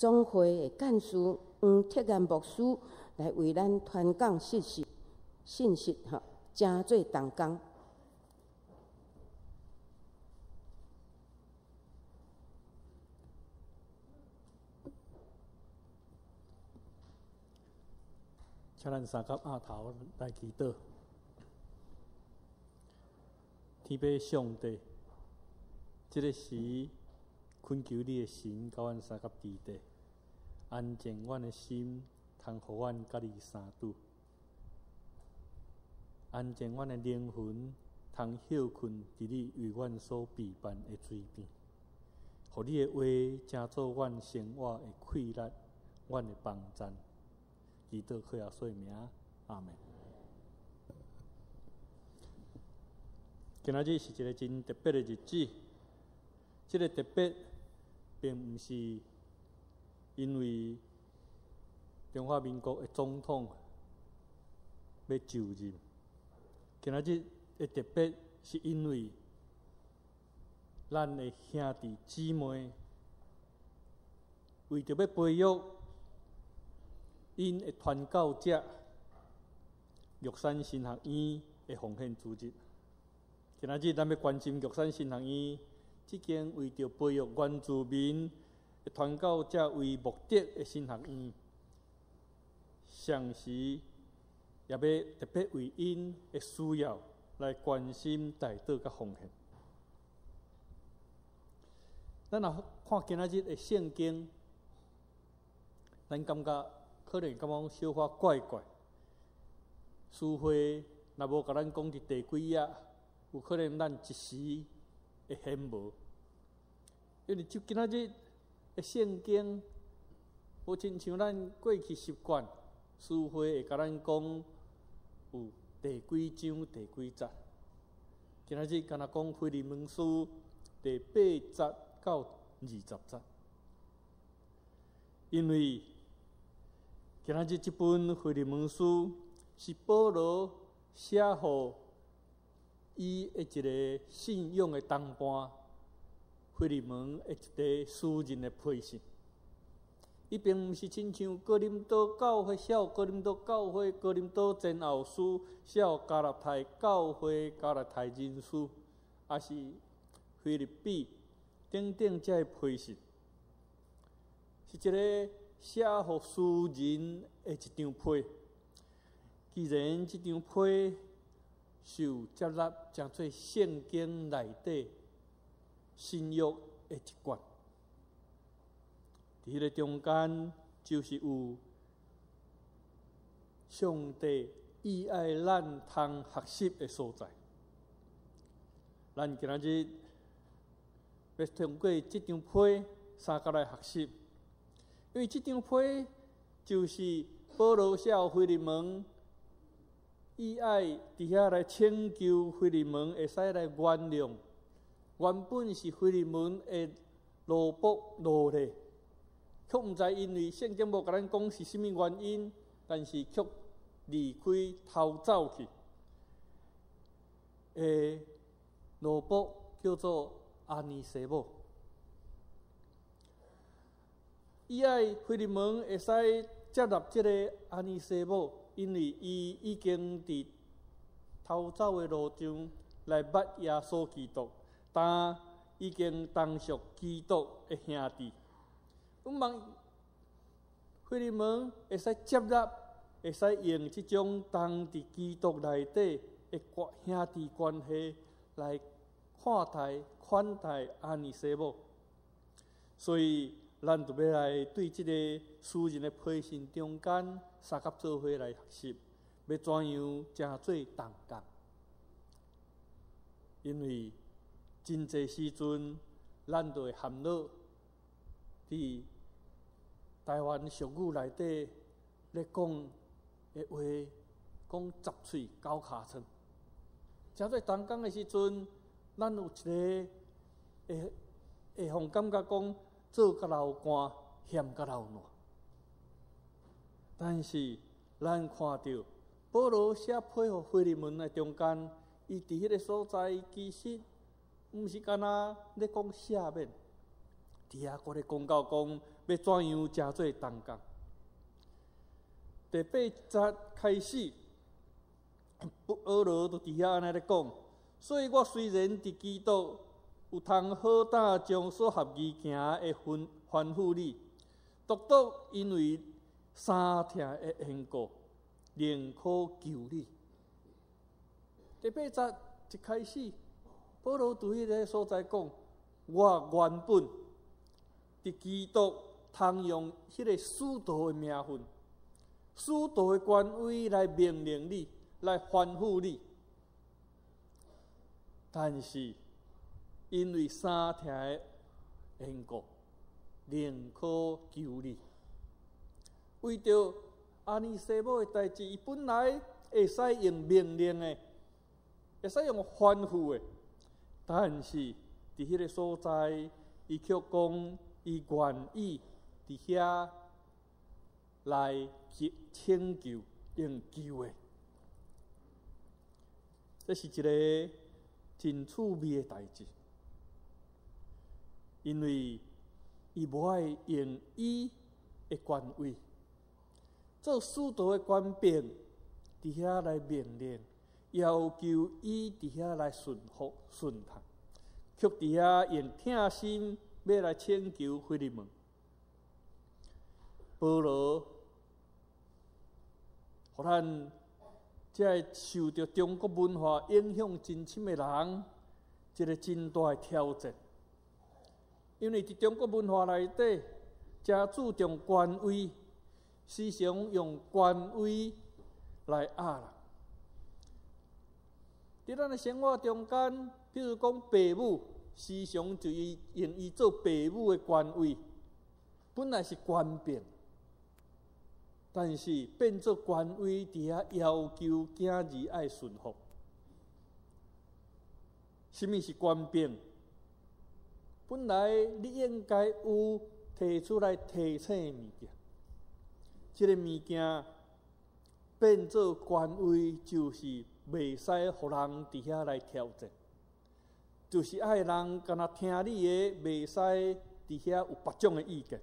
总会的干事黄铁岩牧师来为咱传讲信息，真做同工。请咱三甲额头来祈祷。天父上帝，这个时恳求你的神，甲阮三甲伫地，安静阮的心，通互阮甲你相拄；安静阮的灵魂，通休困伫你为阮所备办的水边。互你的话，成做阮生活的快乐，阮的帮赞。祈祷靠耶稣的名，阿门。今仔日是一个真特别的日子，这个特别并毋是因为中华民国的总统要就任，今仔日的特别是因为咱的兄弟姊妹为着要培育因的传教者玉山神学院的奉献组织。今仔日咱要关心玉山神学院这间为着培育原住民的传教者为目的的神学院，上时也要特别为因的需要来关心代祷甲奉献。咱若看今仔日的圣经，咱感觉可能感觉小可怪怪，师会若无甲咱讲伫第几页，有可能咱一时会显无，因为就今仔日的圣经，无亲像咱过去习惯，师会会甲咱讲有第几章、第几节。今仔日敢若讲腓利门书第8节到20节，因为今仔日这本腓利门书是保罗写予伊的一个信仰的同伴腓利门的一个私人的批信。伊并毋是亲像哥林多教会写哥林多教会、哥林多前后书写加拉太教会、加拉太人书，也是腓立比等等这批信，是一个写予私人的一张批。既然这张批受接纳，成做圣经内底新约的一卷。伫迄个中间，就是有上帝意爱咱通学习的所在。咱今仔日要通过这张批三甲来学习，因为这张批就是保罗写腓利门，意爱伫遐来拯救腓利门，会使来原谅原本是腓利门的奴仆奴隶。却毋知因为圣经无甲咱讲是甚物原因，但是却离开逃走去。奴仆叫做阿尼西姆，伊爱腓利门会使接纳这个阿尼西姆，因为伊已经伫逃走的路上来捌耶稣基督，但已经当属基督的兄弟。阮望腓利门会使接纳，会使用这种当伫基督内底的兄弟关系来看待、款待阿尼西姆。所以，咱就要来对这个私人的批信中间，三甲做伙来学习，要怎样真做同工。因为真侪时阵，咱就会陷落伫台湾俗语内底咧讲的话，讲十喙九尻川。真做同工的时阵，咱有一个会互感觉讲做甲流汗，嫌甲流烂。但是咱看到保罗写批予腓利门的中间，伊伫迄个所在，其实毋是干那咧讲赦免。伫遐，佫咧讲到讲，要怎样真做同工。第8节开始，保罗就伫遐安尼咧讲，所以我虽然伫基督有通好胆将所合意行的吩咐你，独独因为三痛的缘故，宁可求你。第8节一开始，保罗伫迄个所在讲，我原本伫基督通用迄个使徒的名分、使徒的权威来命令你、来吩咐你，但是因为三痛的缘故，宁可求你。为着阿尼西姆的代志，伊本来会使用命令的，会使用吩咐的，但是伫迄个所在，伊却讲伊愿意伫遐来请求、用求的。这是一个真趣味的代志，因为伊无爱用伊的权威，做使徒的权柄伫遐来命令，要求伊伫遐来顺服顺从，却伫遐用痛心要来请求腓利门。保罗，互咱这受到中国文化影响真深的人，一个真大的挑战。因为伫中国文化内底，真注重权威，时常用权威来压人。伫咱的生活中间，比如讲父母，时常就用伊做父母的权威，本来是权柄，但是变做权威，伫遐要求囝儿爱顺服。什么是权柄？本来你应该有提出来提醒的物件，这个物件变做权威，就是袂使互人伫遐来挑战，就是爱人敢若听你的，袂使伫遐有别种的意见。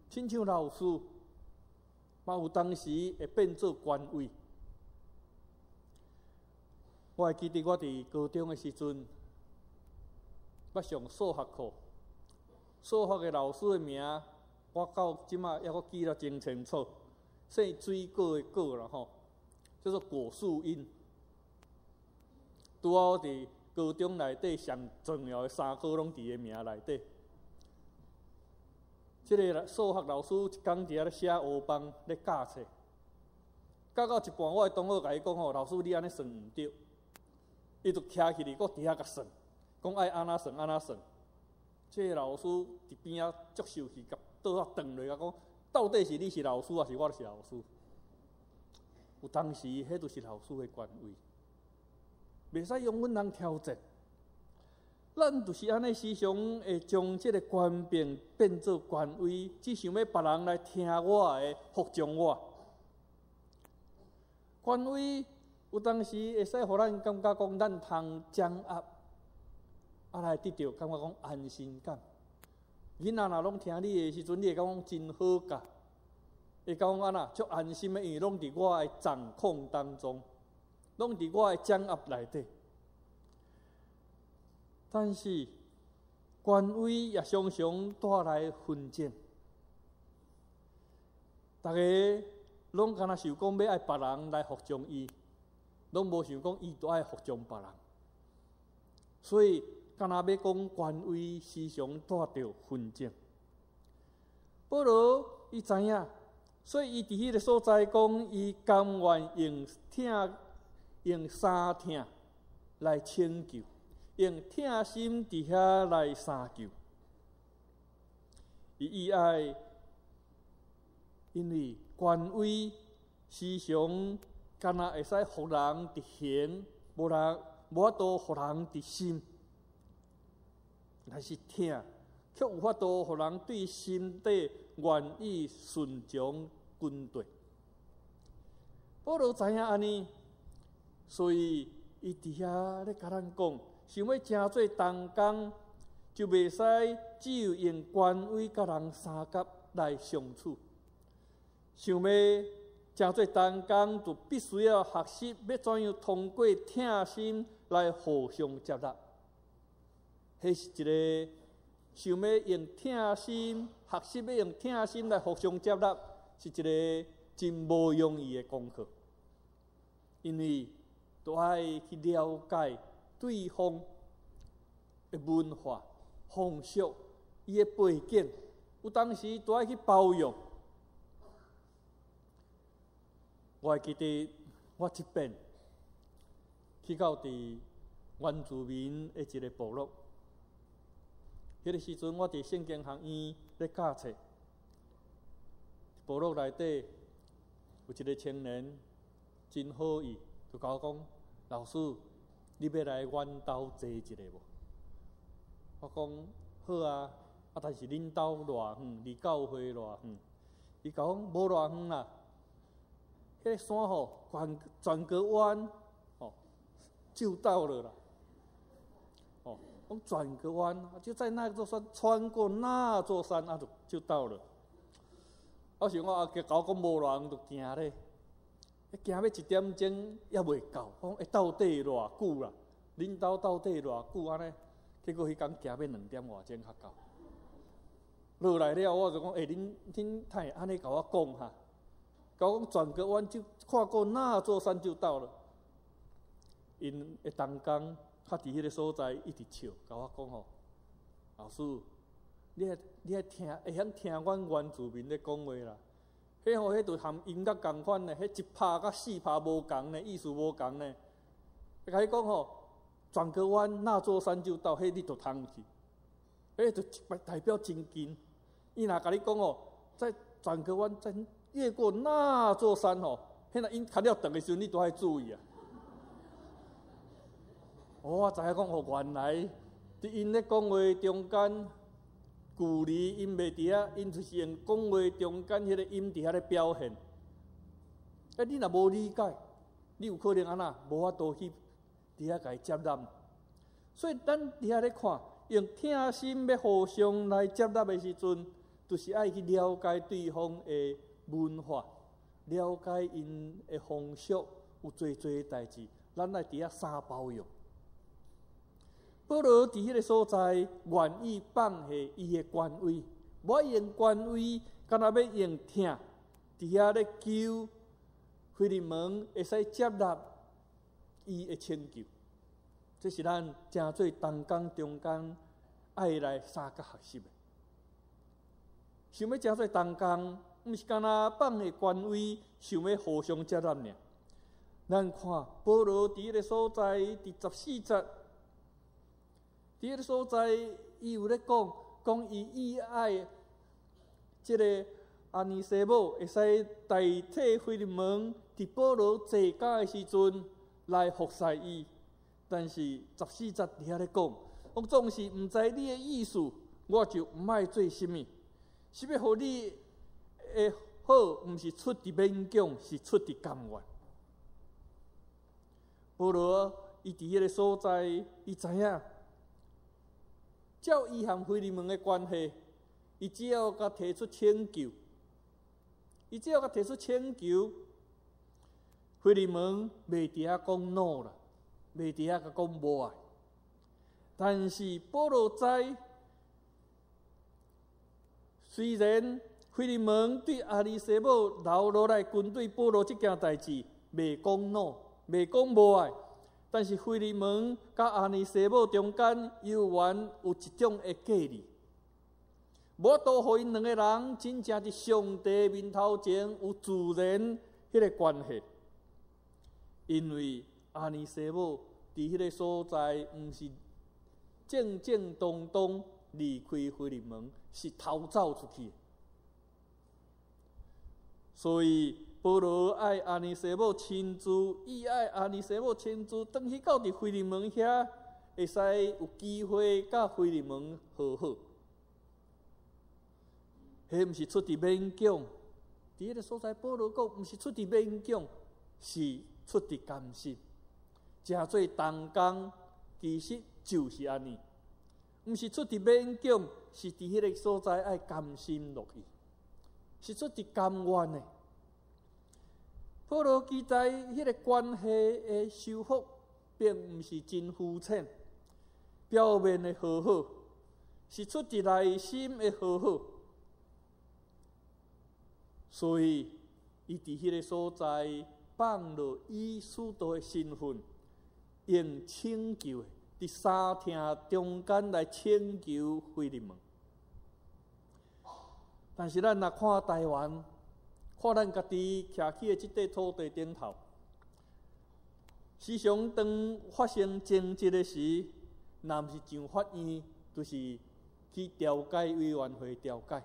亲像老师，嘛有当时会变做权威。我会记得我伫高中的时阵，捌上数学课，数学的老师的名，我到即马还阁记得真清楚，姓水果的果啦吼，叫做果树英。拄好伫高中内底上重要的3科拢伫伊名内底。即个数学老师一工伫遐咧写黑板咧教册，教到一半，我的同学甲伊讲吼，老师你安尼算毋对，伊就徛起嚟，搁伫遐甲算，讲爱安那算安那算。即个老师伫边仔足生气，甲倒啊转落甲讲，到底是你是老师，还是我是老师？有当时，迄就是老师的权威，袂使用阮人挑战。咱就是安尼，时常会将即个权柄变做权威，只想要别人来听我的，服从我。权威有当时会使互咱感觉讲，咱通掌握，来得到感觉讲安心感。囡仔若拢听你的时阵，你会感觉讲真好教，会感觉安那足安心的，因为拢伫我的掌控当中，拢伫我的掌握内底。但是，权威也常常带来纷争。大家拢敢若想讲要爱别人来服从伊，拢无想讲伊都爱服从别人。所以，敢若要讲权威，时常带着纷争。保罗伊知影，所以伊伫迄个所在讲，伊甘愿用三痛来请求。用痛心伫遐来相求，伊爱，因为权威时常敢若会使互人伫行，无法度互人伫心，但是痛，却有法度互人对心底愿意顺从军队。保罗知影安尼，所以伊伫遐咧甲咱讲。想要真做同工，就袂使只有用权威甲人相甲来相处。想要真做同工，就必须要学习要怎样通过疼心来互相接纳。迄是一个想要用疼心，学习要用疼心来互相接纳，是一个真无容易的功课。因为都爱去了解对方的文化、风俗、伊的背景，有当时都爱去包容。我还记得我一遍去到伫原住民的一个部落，迄个时阵我伫圣经学院咧教册，部落内底有一个青年真好意，就甲我讲：“老师，你要来阮兜坐一下无？”我讲：“好啊，但是恁兜偌远，离教会偌远？”伊甲我讲：“无偌远啦。”迄个山吼，转个弯，就到了啦。讲转个弯，就在那座山，穿过那座山，就到了。我想我甲我讲无偌远，就行咧。行要1点钟也袂到，讲到底偌久啦？恁兜到底偌久安尼？结果迄天行要2点外钟才到。落来了，我就讲：恁太安尼甲我讲哈？甲我讲转个弯就跨过那座山就到了。因会同工，较伫迄个所在一直笑，甲我讲吼：“老师，你会晓听阮原住民咧讲话啦？迄就含音乐共款咧，迄1拍甲4拍无共呢，意思无共呢。甲你讲吼，转个弯那座山就到，迄你就通去，迄就代表真近。伊若甲你讲吼，再转个弯再越过那座山吼，迄若因较了长的时阵，你都爱注意啊。”我知影讲吼，原来伫因咧讲话中间，距离因袂伫遐，因就是用讲话中间迄个音伫遐咧表现。你若无理解，你有可能安那无法度去伫遐甲伊接纳。所以咱伫遐咧看，用疼心要互相来接纳的时阵，就是爱去了解对方的文化，了解因的风俗，有侪代志，咱来伫遐相包容。保罗伫迄个所在，愿意放下伊的权威，无用权威，敢若要用疼，伫遐咧求腓利门会使接纳伊的请求。这是咱正做同工中间爱来相甲学习的。想要正做同工，毋是干那放下权威，想要互相接纳尔。咱看保罗伫迄个所在第14节。伫迄个所在，伊有咧讲伊意爱即个阿尼西姆会使代替腓利门伫保罗坐监的时阵来服侍伊，但是14节伫遐咧讲，我总是毋知你的意思，我就毋爱做甚物，是要互你的好，毋是出伫勉强，是出伫甘愿。保罗伊伫迄个所在，伊知影。照伊和腓利门的关系，伊只要甲提出请求，腓利门袂伫遐讲 no 啦，袂伫遐甲讲无爱。但是保罗知，虽然腓利门对阿里西姆留落来军队保罗这件代志袂讲 no， 袂讲无爱。但是腓利门甲阿尼西姆中间犹原有一种的隔离，无多互因两个人真正伫上帝面头前有自然迄个关系。因为阿尼西姆伫迄个所在，毋是正正当当离开腓利门，是逃走出去。所以保罗爱阿尼西姆亲自，伊爱阿尼西姆亲自，转去到伫腓利门遐，会使有机会甲腓利门和好。迄毋是出伫勉强，伫迄个所在，保罗讲毋是出伫勉强，是出伫甘心。诚做同工，其实就是安尼。毋是出伫勉强，是伫迄个所在爱甘心乐意，是出伫甘愿的。保罗记载迄个关系的修复，并毋是真肤浅、表面的和好，是出自内心的和好。所以，伊伫迄个所在放落以使徒的身份，用拯救的伫三厅中间来拯救腓利门。但是咱若看台湾，看咱家己徛起的即块土地顶头，时常当发生争执的时，若毋是上法院，就是去调解委员会调解。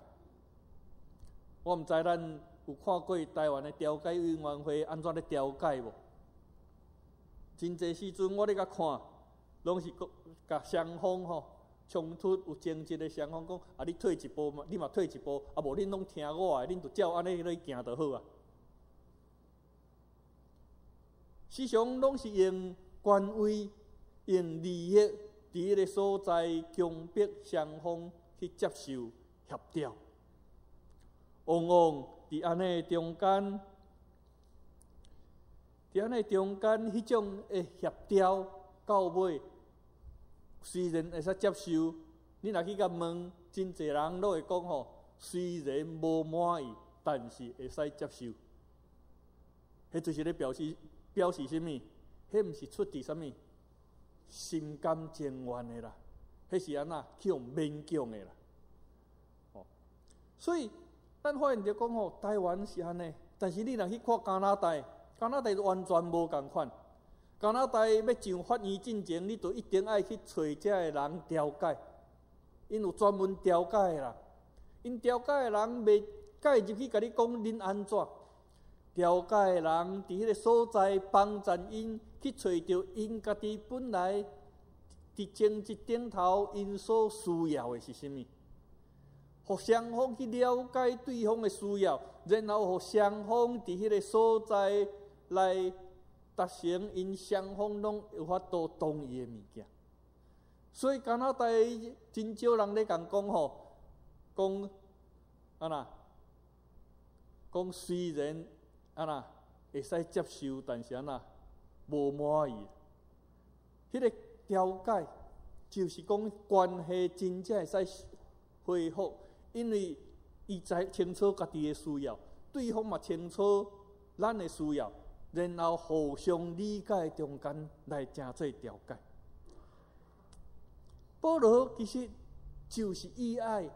我毋知咱有看过台湾的调解委员会安怎咧调解无？真侪时阵我咧甲看，拢是甲双方冲突有争执的双方讲，你退一步嘛，你嘛退一步，无恁拢听我的，恁就照安尼来行就好啊。时常拢是用权威、用利益，伫迄个所在强迫双方去接受协调。往往伫安尼中间，迄种的协调到尾，虽然会使接受，你若去甲问，真侪人都会讲虽然无满意，但是会使接受。迄就是咧表示啥物？迄毋是出自啥物？心甘情愿的啦，迄是安那去用勉强的啦。所以咱发现着讲台湾是安尼，但是你若去看加拿大，加拿大完全无共款。加拿大要上法院进前，你就一定爱去找遮个人调解，因有专门调解的啦。因调解的人袂介入去甲你讲恁安怎，调解的人伫迄个所在帮助因去找着因家己本来伫争执顶头因所需要的是啥物。互双方去了解对方的需要，然后互双方伫迄个所在来达成因双方拢有法度同意的物件。所以加拿大真少人咧共讲讲安那，讲虽然安那会使接受，但是安那无满意。迄个调解就是讲关系真正会使恢复。因为伊知清楚家己的需要，对方嘛清楚咱的需要，然后互相理解中间来正做调解。保罗其实就是意爱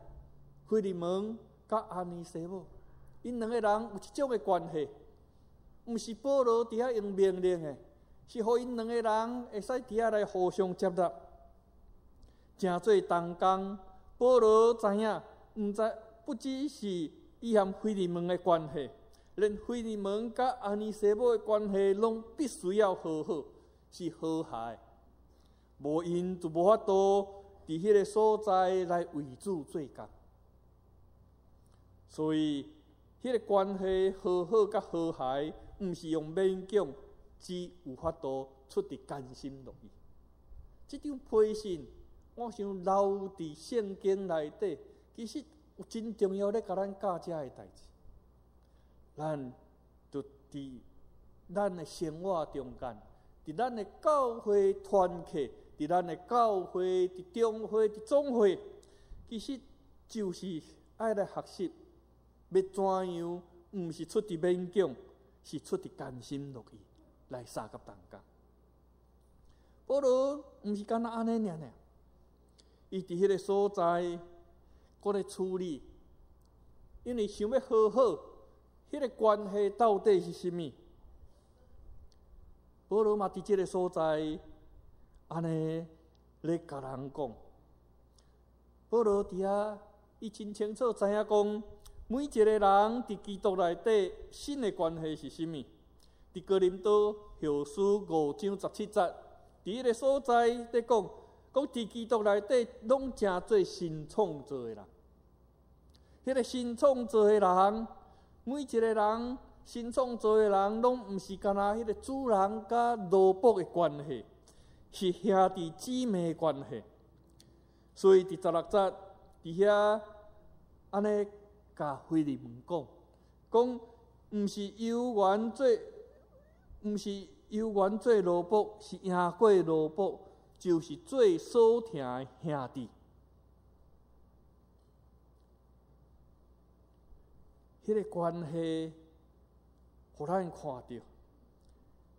腓利门甲安尼西姆，因两个人有一种的关系，毋是保罗伫遐用命令的，是互因两个人会使伫遐来互相接纳，正做同工。保罗知影。不只是伊和腓利门的关系，连腓利门甲安尼西姆的关系，拢必须要和好，是和谐。无因就无法度伫迄个所在来为主做工。所以，迄个关系和好甲和谐，毋是用勉强，只有法度出伫甘心乐意。这张批信，我想留伫圣经内底。其实有真重要咧，甲咱教遮个代志，咱就伫咱的生活中间，伫咱的教会团契，伫咱的教会、伫中会、伫总会，其实就是爱来学习，要怎样，毋是出伫勉强，是出伫甘心乐意来相甲同工。保罗毋是干那安尼尔，伊伫迄个所在。搁咧处理，因为想要好好，迄个关系到底是啥物？保罗嘛伫即个所在，安尼咧甲人讲。保罗伫遐，伊真清楚知影讲，每一个人伫基督内底新的关系是啥物？伫哥林多后书5章17节，伫迄个所在咧讲伫基督内底拢正做新创造的人。迄个新创造的人，每一个人新创造的人，拢毋是干那迄个主人甲奴仆的关系，是兄弟姊妹的关系。所以伫16节伫遐安尼甲腓利门讲，毋是有缘做奴仆，是赢过奴仆，就是最所疼的兄弟。迄个关系，互咱看到，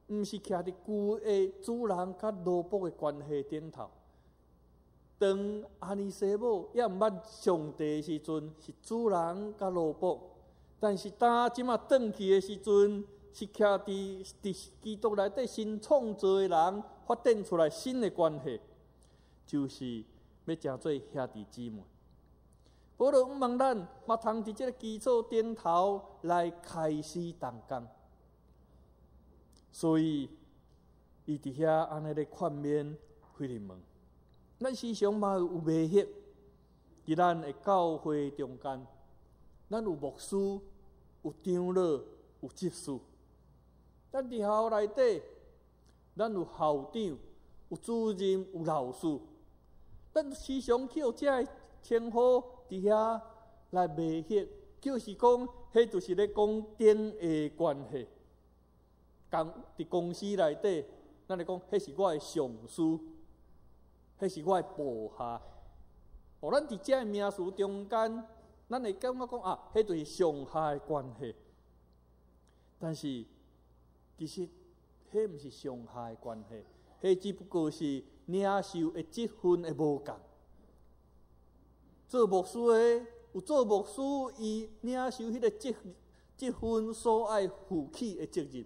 毋是徛伫旧的主人甲奴仆的关系顶头。当阿尼西姆也毋捌上帝的时阵，是主人甲奴仆；但是当即马转去的时阵，是徛伫基督内底新创造的人发展出来新的关系，就是要成做兄弟姊妹。保罗毋望咱嘛通伫即个基础顶头来开始动工，所以伊伫遐安尼咧劝勉腓利门。咱时常嘛有迷惑，伫咱的教会中间，咱有牧师、有长老、有执事。咱伫学校内底，咱有校长、有主任、有老师。咱时常去这个称呼伫遐来迷惑，就是讲，迄就是咧讲顶的关系。伫公司内底，咱咧讲，迄是我的上司。迄是我的部下，咱伫遮个名词中间，咱会感觉讲啊，迄就是上下的关系。但是其实，迄毋是上下的关系，迄只不过是领受的职分的无共。做牧师的有做牧师，伊领受迄个职分所爱负起的责任；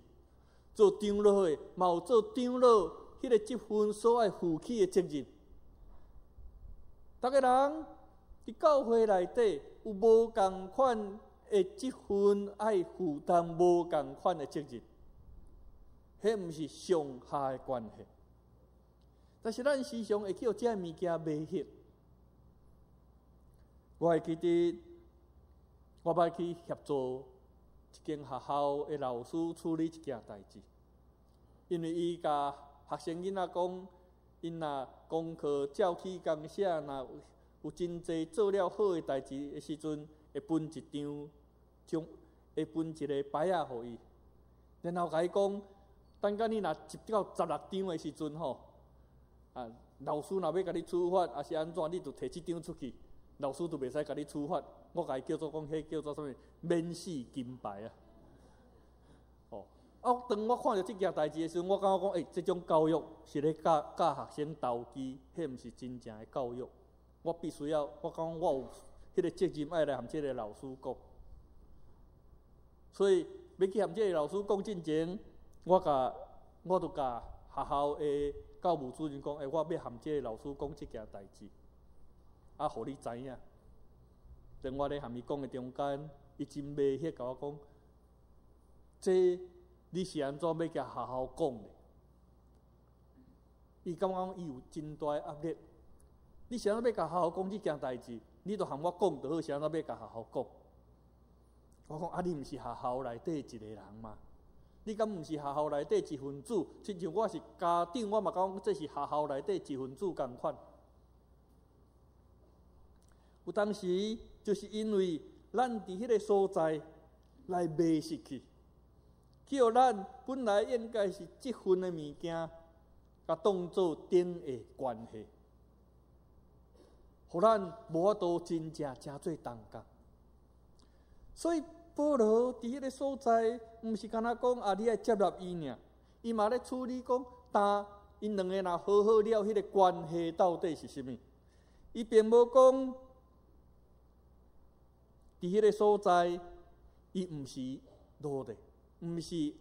做长老的嘛有做长老迄个职分所爱负起的责任。逐个人伫教会内底有无共款的职分，爱负担无共款的责任，迄毋是上下的关系。但是咱时常会去互这物件迷惑。我会记得，我捌去协助一间学校的老师处理一件代志，因为伊甲学生囡仔讲。因若功课照起工写，若有真济做了好的代志的时阵，会分一张，会分一个牌仔互伊。然后甲伊讲，等甲你若集到16张的时阵吼，老师若要甲你处罚，还是安怎，你就摕这张出去，老师就袂使甲你处罚。我甲伊叫做讲，迄叫做啥物？免死金牌啊！当我看到这件代志的时候，我感觉讲，这种教育是咧教学生投机，迄毋是真正的教育。我必须要，我讲我有迄个责任爱来含这个老师讲。所以要去含这个老师讲之前，我就甲学校的教务主任讲，我要含这个老师讲这件代志，互你知影。等我咧含伊讲的中间，伊真迷惑甲我讲，这。你是安怎要甲学校讲呢？伊感觉伊有真大压力。你是安怎要甲学校讲这件代志？你就含我讲就好，是安怎要甲学校讲？我讲你毋是学校内底一个人吗？你敢毋是学校内底一份子？亲像我是家长，我嘛讲这是学校内底一份子共款。有当时就是因为咱伫迄个所在来迷失去。叫咱本来应该是这份的物件，甲当作顶的关系，互咱无法度真正做同工。所以保罗伫迄个所在，毋是干那讲你爱接纳伊尔，伊嘛咧处理讲，因两个若好好了，迄个关系到底是啥物？伊并无讲伫迄个所在，伊毋是奴隶。毋是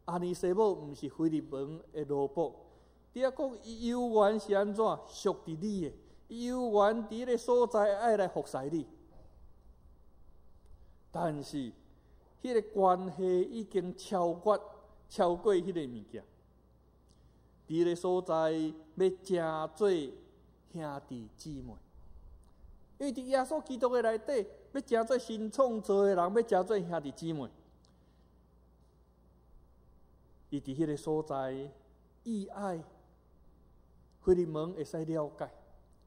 阿尼西姆，毋是腓利门的奴仆。你啊讲，伊有缘是安怎属伫你的？伊有缘伫迄个所在爱来服侍你。但是，迄个关系已经超过迄个物件。伫迄个所在要成做兄弟姊妹，因为伫耶稣基督的内底，要成做新创造的人，要成做兄弟姊妹。伊伫迄个所在，意爱腓利门会使了解，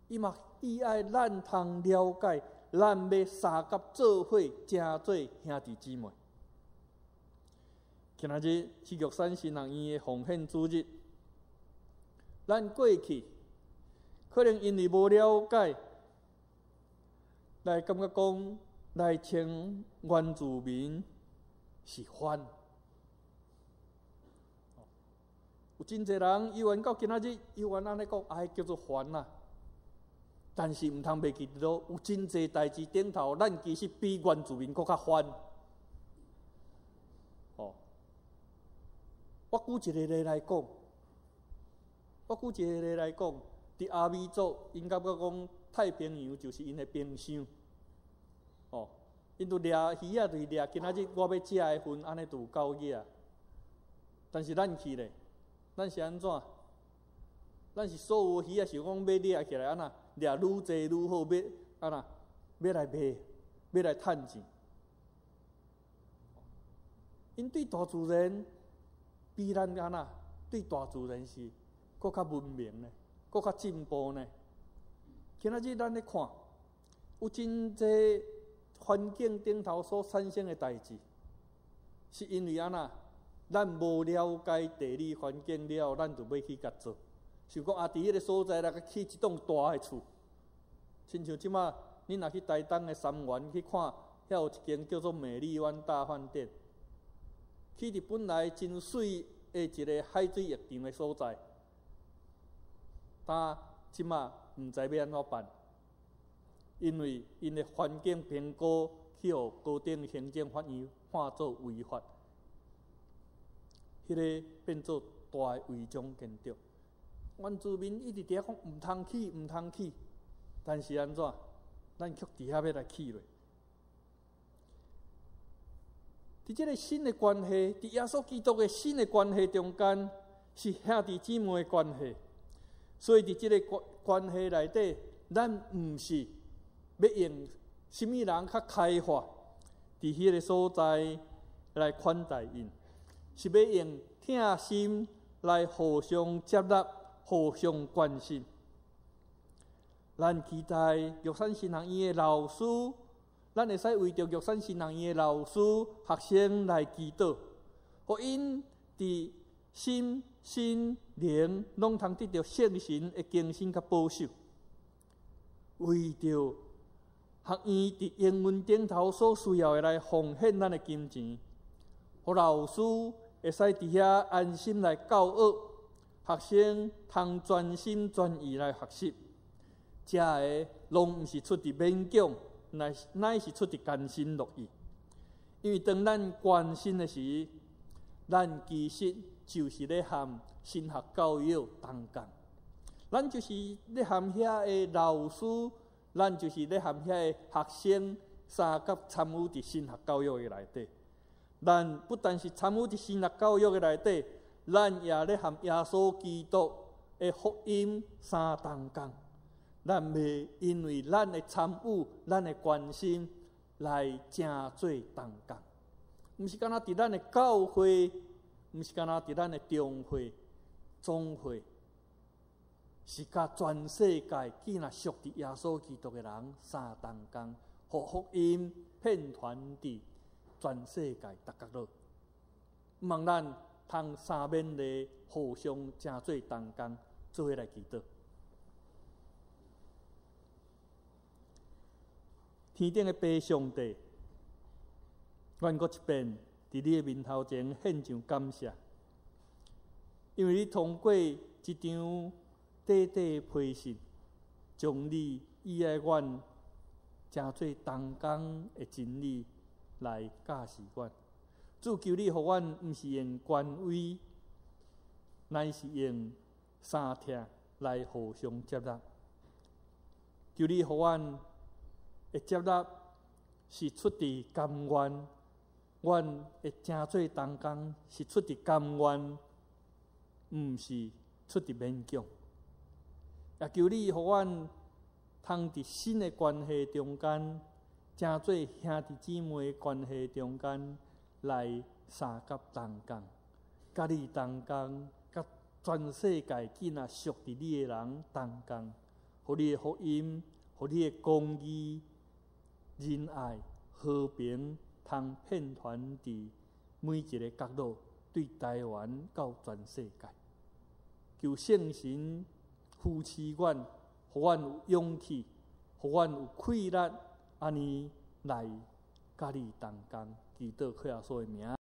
伊嘛意爱咱通了解，咱要相甲做伙，成做兄弟姊妹。今仔日是玉山新人院的奉献主日，咱过去可能因为无了解，来感觉讲来称原住民是番。有真侪人伊原到今仔日，伊原安尼讲，哎，叫做番啦。但是毋通袂记得，有真侪代志顶头，咱其实比原住民搁较番。哦，我举一个例来讲，伫阿美族，因感觉讲太平洋就是因的冰箱。哦，因都掠鱼仔，就是掠今仔日我要食的份，安尼就有够野。但是咱去咧。咱是安怎？咱是所有鱼啊，是讲要掠起来安那，掠愈济愈好，要安那，要来卖，要来趁钱。因对大自然比咱安那，对大自然是搁较文明呢，搁较进步呢。今仔日咱咧看，有真济环境顶头所产生的代志，是因为安那。咱无了解地理环境了，咱就要去甲做。想讲伫迄个所在来起一栋大的厝，亲像即马，你若去台东的三元去看，遐有一间叫做美丽湾大饭店，去伫本来真水的一个海水浴场的所在，但即马毋知要安怎办，因为因的环境评估去互高等行政法院判作违法。迄个变做大的违章建筑，原住民一直伫遐讲毋通起，毋通起，但是安怎？咱却伫遐要来起咧。伫即个新的关系，伫耶稣基督的新的关系中间，是兄弟姊妹的关系。所以伫即个关系内底，咱毋是要用什么人较开化，伫迄个所在来款待因。是要用疼心来互相接纳、互相关心。咱期待玉山新人院的老师，咱会使为着玉山新人院的老师、学生来祈祷，互因伫心、身、灵拢通得到圣神的更新甲保守。为着学院伫营运顶头所需要的来奉献咱的金钱，互老师。会使伫遐安心来教学，学生通专心专意来学习。遮个拢毋是出伫勉强，乃是出伫甘心乐意。因为当咱关心的时，咱其实就是咧和神学教育同工。咱就是咧和遐个老师，咱就是咧和遐个学生相甲参与伫神学教育的内底。咱不但是参与伫神学教育的内底，咱也咧和耶稣基督的福音相同工。咱袂因为咱的参与、咱的关心来正做同工，毋是干那伫咱的教会，毋是干那伫咱的中会、总会，是甲全世界既若属伫耶稣基督的人相同工，互福音遍传伫全世界逐角落，望咱通三面来互相正做同工，做伙来祈祷。天顶的爸上帝，愿阁一遍伫你的面头前献上感谢，因为你通过一张短短的批信，将你以爱阮正做同工的真理来教示阮。主求你，互阮毋是用权威，乃是用三听来互相接纳。求你，互阮会接纳是出自甘愿，阮会正做同工是出自甘愿，毋是出自勉强。也求你，互阮通伫新的关系中间，正做兄弟姊妹的关系中间来相甲同工，甲你同工，甲全世界既若属伫你的人同工，互你的福音，互你的公义、仁爱、和平，通遍传伫每一个角落，对台湾到全世界。求圣神扶持阮，互阮有勇气，互阮有气力，安尼来甲你同工。祈祷靠耶稣的名。